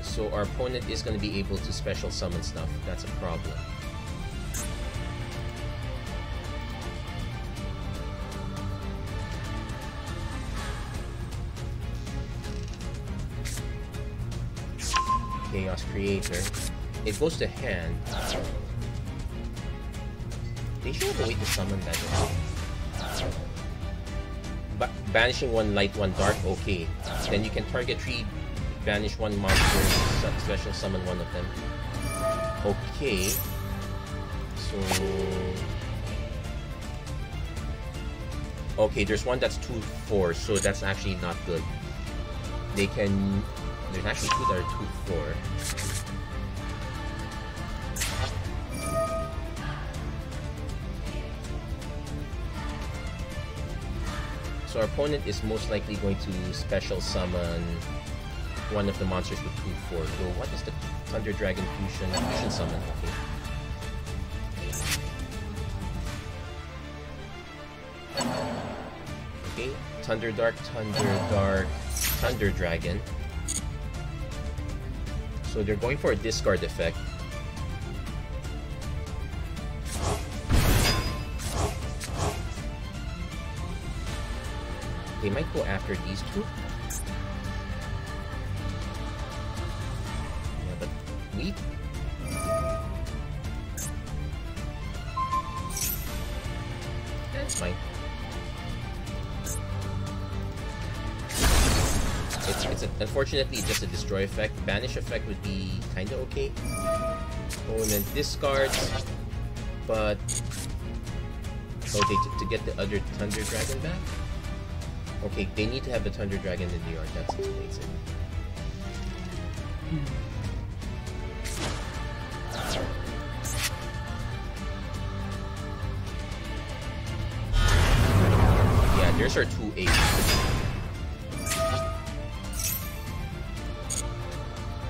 so our opponent is going to be able to special summon stuff. That's a problem. Chaos Creator. It goes to hand. They should have a way to summon that. banishing 1 light, 1 dark, okay. Then you can target 3, banish 1 monster, special summon 1 of them. Okay. So... okay, there's one that's 2/4, so that's actually not good. They can... there's actually 2 that are 2/4. So our opponent is most likely going to special summon one of the monsters with 2/4. So what is the Thunder Dragon Fusion summon? Okay. Okay, Thunder Dark, Thunder Dragon. So they're going for a discard effect. They might go after these 2. Yeah, but we... that's fine. It's unfortunately just a destroy effect. Banish effect would be kinda okay. Opponent discards, but... oh, to get the other Thunder Dragon back? Okay, they need to have the Thunder Dragon in the yard, that explains it. Yeah, there's our 2/8.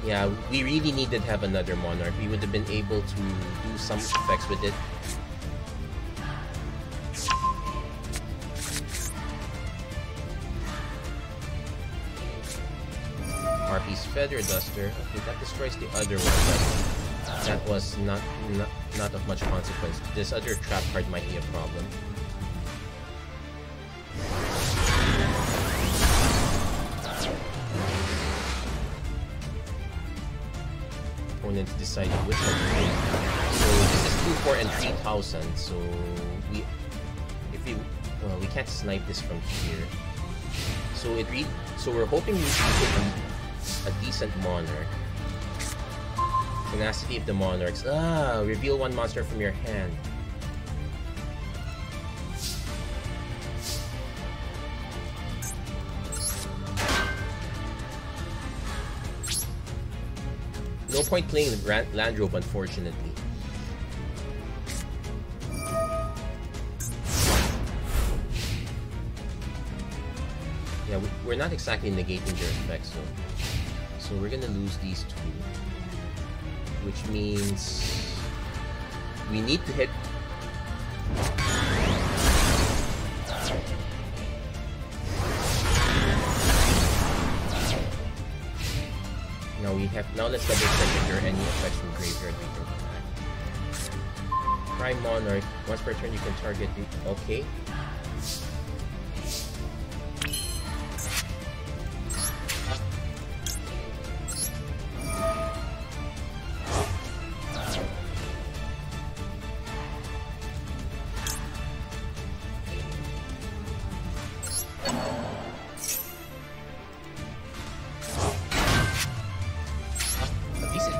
Yeah, we really needed to have another Monarch. We would have been able to do some effects with it. Harpy's Feather Duster. Okay, that destroys the other one, but that was not of much consequence. This other trap card might be a problem. Opponents decided which one to take. So this is 2, 4, and 3,000. So we can't snipe this from here. So we're hoping we can get a decent Monarch. Tenacity of the Monarchs. Reveal 1 monster from your hand. No point playing Landrobe, unfortunately. Yeah, we're not exactly negating their effects, so we're gonna lose these 2, which means we need to hit. Now let's double check if there are any effects from graveyard we can attack. Prime Monarch. Once per turn you can target the... okay.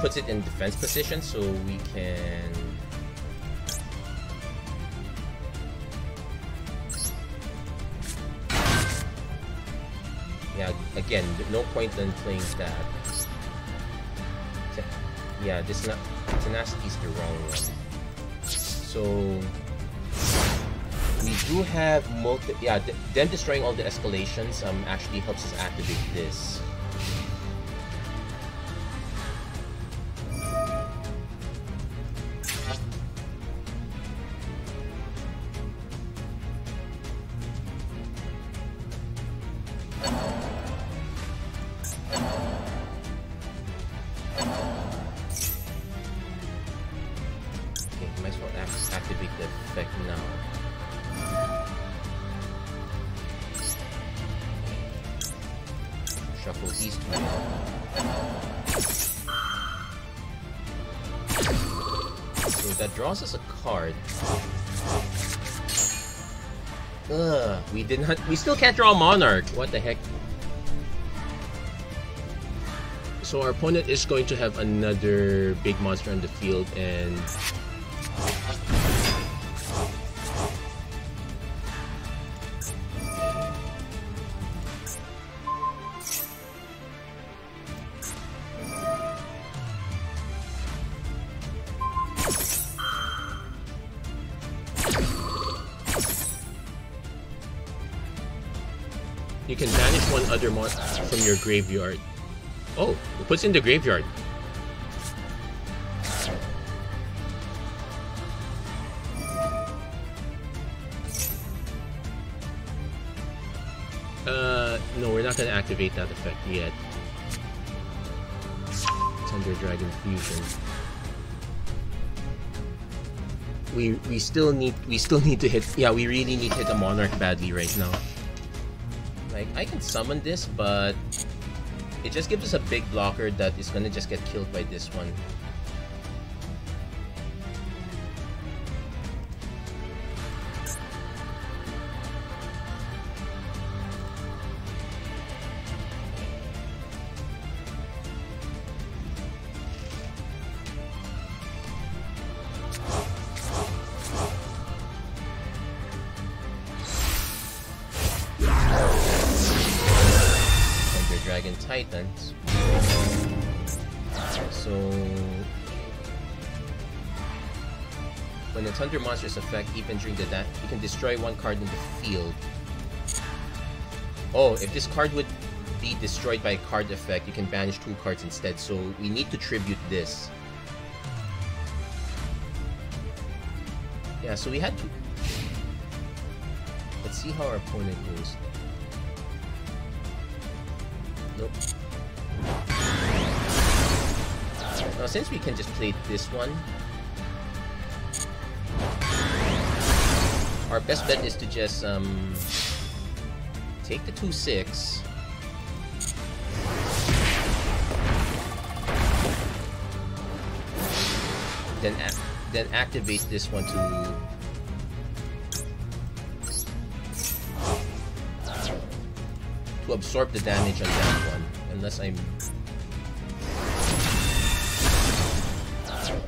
Puts it in defense position so we can... yeah, again, no point in playing that. Yeah, this is not... Tenacity is the wrong one. So... we do have yeah, them destroying all the escalations actually helps us activate this. Draws us a card. We did not. We still can't draw a Monarch. What the heck? So our opponent is going to have another big monster on the field, and you can banish one other monster from your graveyard. Oh, it puts in the graveyard. No, we're not gonna activate that effect yet. Thunder Dragon Fusion. We still need to hit. Yeah, we really need to hit a Monarch badly right now. Like, I can summon this, but it just gives us a big blocker that is gonna just get killed by this one. Titans. So when the Thunder monster's effect, even during the you can destroy one card in the field. Oh, if this card would be destroyed by a card effect, you can banish 2 cards instead. So we need to tribute this. Yeah, so we had to. Let's see how our opponent goes. Nope. Now, since we can just play this one, our best bet is to just take the 2/6. Then activate this one to absorb the damage on that one, unless I'm...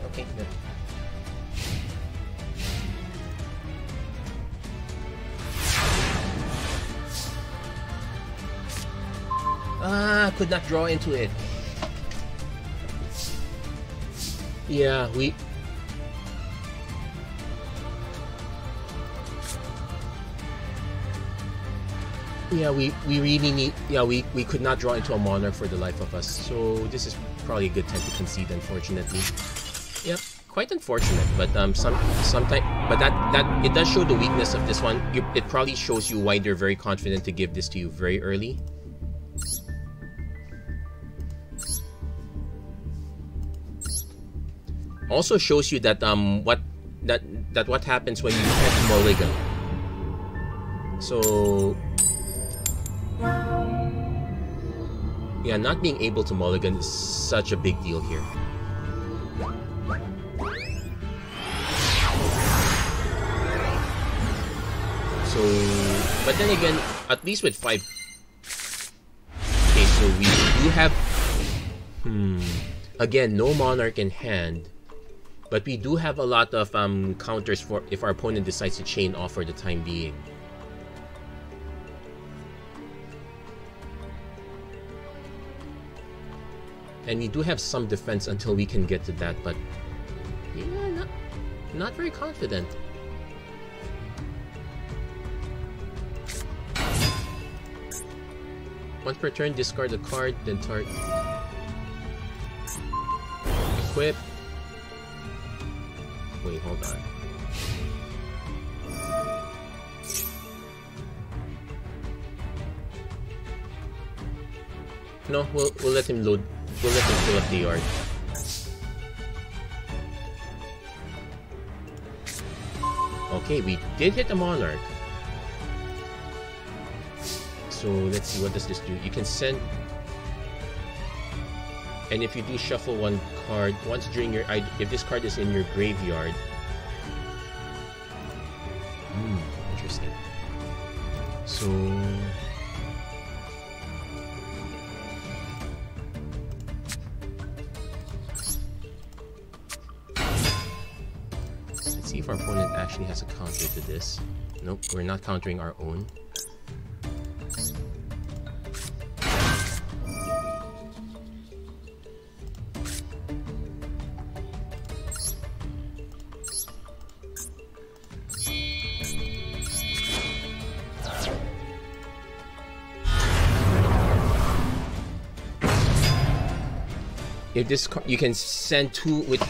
Okay, good. Could not draw into it. Yeah, we really need... Yeah, we could not draw into a Monarch for the life of us. So this is probably a good time to concede, unfortunately. Yep, quite unfortunate. But sometimes, but that it does show the weakness of this one. It probably shows you why they're very confident to give this to you very early. Also shows you that what happens when you can't mulligan. So yeah, not being able to mulligan is such a big deal here. So, but then again, at least with 5. Okay, so we do have again, no Monarch in hand. But we do have a lot of counters for if our opponent decides to chain off for the time being. And we do have some defense until we can get to that, but yeah, not very confident. Once per turn, discard a card, then target. Equip. Wait, hold on. No, we'll let him load. We'll let him fill up the yard. Okay, we did hit a Monarch. So let's see, what does this do? You can send... And if you do shuffle one card, once during your... If this card is in your graveyard... interesting. So let's see if our opponent actually has a counter to this. Nope, we're not countering our own. If this, you can send two with.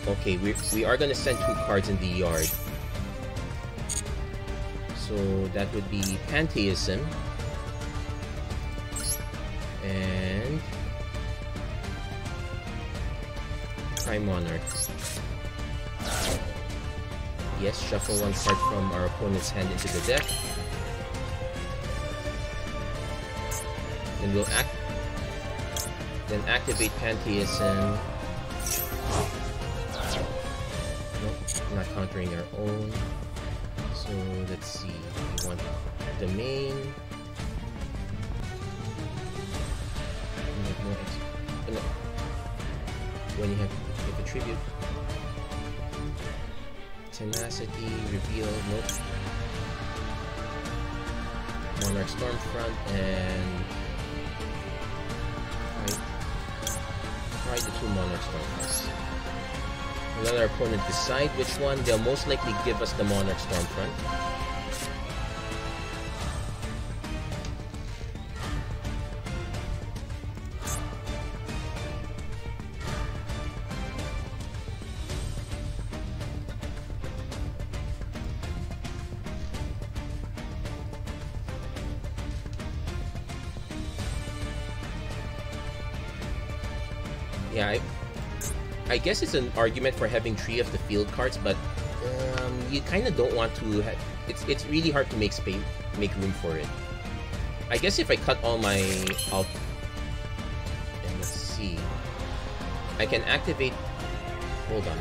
Okay, we are gonna send two cards in the yard. So that would be Pantheism and Prime Monarch. Yes, shuffle one card from our opponent's hand into the deck. Then we'll activate Pantheism. Nope, not countering our own. So let's see. We want domain. No. When you have a tribute. Tenacity, reveal, nope. Monarchs Stormforth and try the two Monarchs Stormforth. We'll let our opponent decide which one. They'll most likely give us the Monarchs Stormforth. Yeah, I guess it's an argument for having 3 of the field cards, but you kind of don't want to have... It's really hard to make room for it. I guess if I cut all my... and let's see... I can activate... Hold on.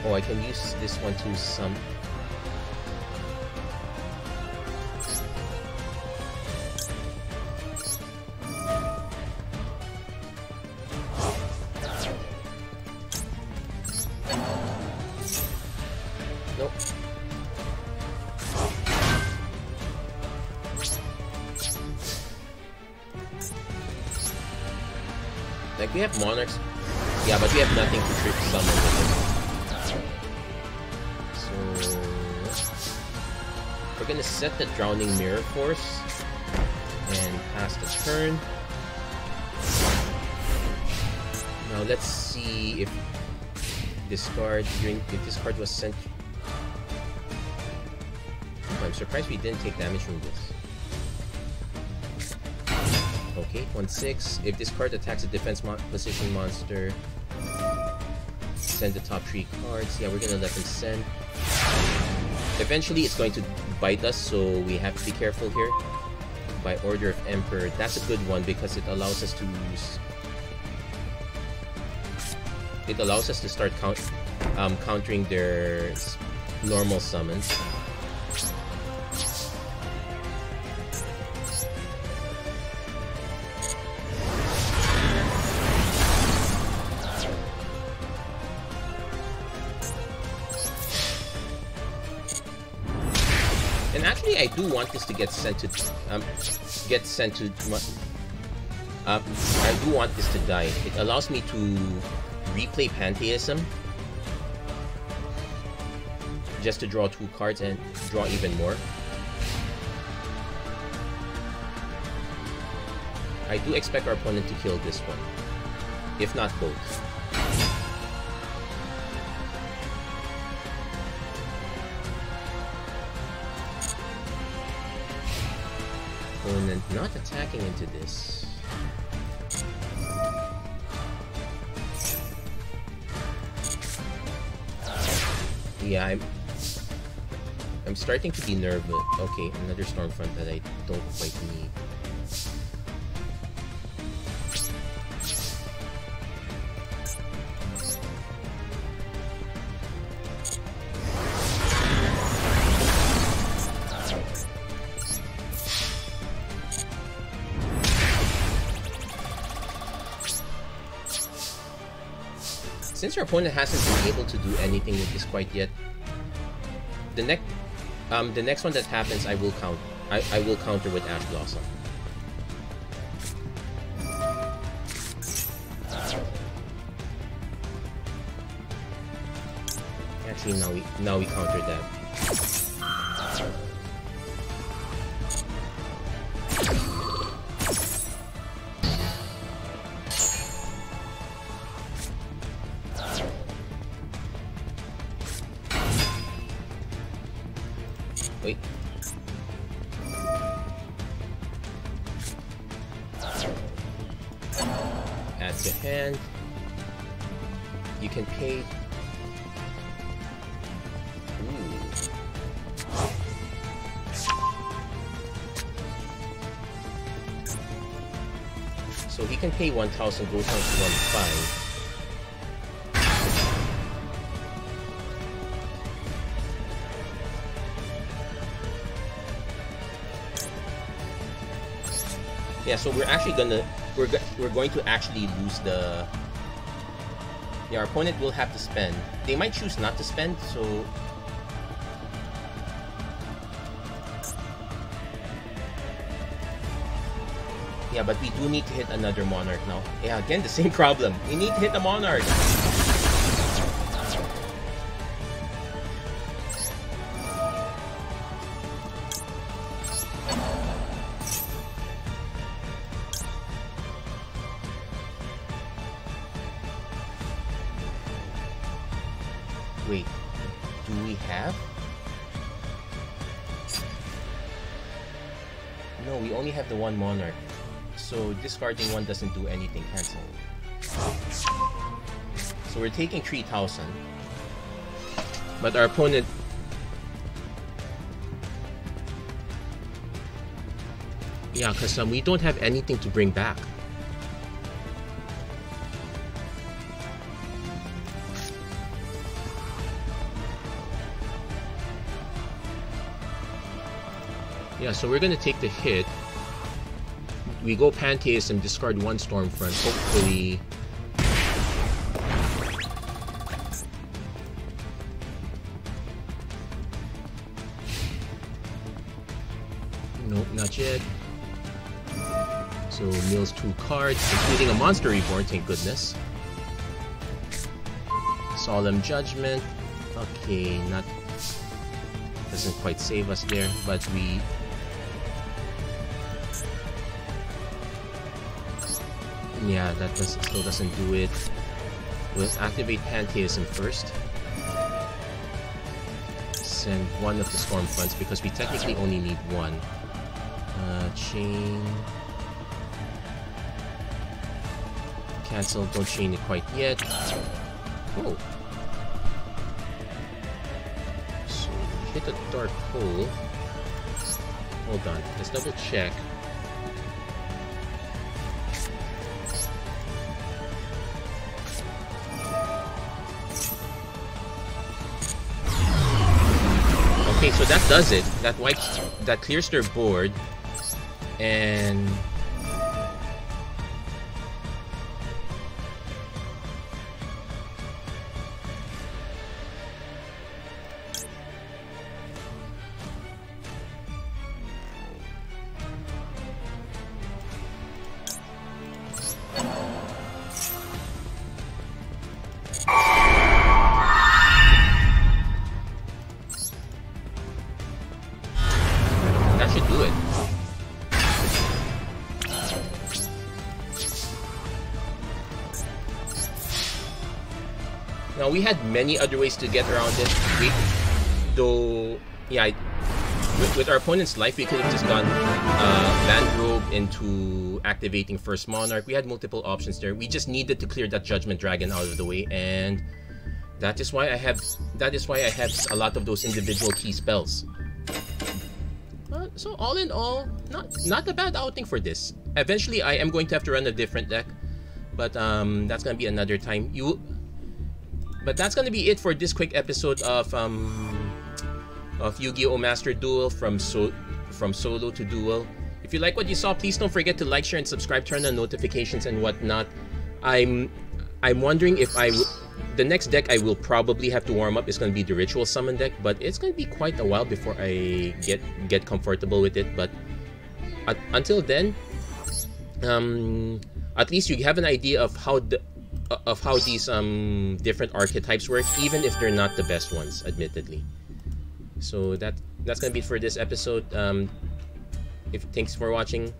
Oh, I can use this one to some... We have Monarchs. Yeah, but we have nothing to trip summon with it. So we're gonna set the Drowning Mirror Force and pass the turn. Now let's see if this card was sent. Oh, I'm surprised we didn't take damage from this. Okay, 1/6. If this card attacks a defense position monster, send the top 3 cards. Yeah, we're gonna let them send. Eventually, it's going to bite us, so we have to be careful here. By Order of Emperor, that's a good one because it allows us to start countering their normal summons. I do want this to get sent to I do want this to die. It allows me to replay Pantheism just to draw 2 cards and draw even more. I do expect our opponent to kill this one, if not both. Opponent not attacking into this. Yeah, I'm starting to be nervous. Okay, another Stormfront that I don't quite need. Since your opponent hasn't been able to do anything with this quite yet, the next one that happens, I will count. I will counter with Ash Blossom. Actually, now we counter that. Wait. Add to hand. You can pay. So he can pay 1,000, goes down to 1,500. Yeah, so we're actually we're going to actually lose the. Yeah, our opponent will have to spend. They might choose not to spend, so. Yeah, but we do need to hit another Monarch now. Yeah, again, the same problem. We need to hit a Monarch. Wait, do we have? No, we only have the one Monarch. So discarding one doesn't do anything. Cancel. So we're taking 3,000. But our opponent... Yeah, because we don't have anything to bring back. Yeah, so we're gonna take the hit. We go Pantheism, discard one Stormfront. Hopefully, nope, not yet. So mills 2 cards, including a Monster Reborn. Thank goodness. Solemn Judgment. Okay, not doesn't quite save us there, but we. Yeah, that still doesn't do it. We'll activate Pantheism first. Send one of the Stormfronts because we technically only need one. Chain. Cancel, don't chain it quite yet. Oh. So, hit a Dark Hole. Hold on, let's double check. Okay, so that does it. That wipes, that clears their board, and we had many other ways to get around it. With our opponent's life, we could have just gone Landrobe into activating First Monarch. We had multiple options there. We just needed to clear that Judgment Dragon out of the way, and that is why I have a lot of those individual key spells. So all in all, not a bad outing for this. Eventually, I am going to have to run a different deck, but that's gonna be another time. But that's gonna be it for this quick episode of Yu-Gi-Oh! Master Duel from solo to duel. If you like what you saw, please don't forget to like, share, and subscribe. Turn on notifications and whatnot. I'm wondering if the next deck I will probably have to warm up is going to be the Ritual Summon deck, but it's going to be quite a while before I get comfortable with it. But until then, at least you have an idea of how these different archetypes work, even if they're not the best ones, admittedly. So that's gonna be it for this episode. Thanks for watching.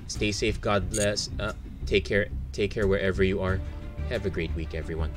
Stay safe. God bless. Take care wherever you are. Have a great week, everyone.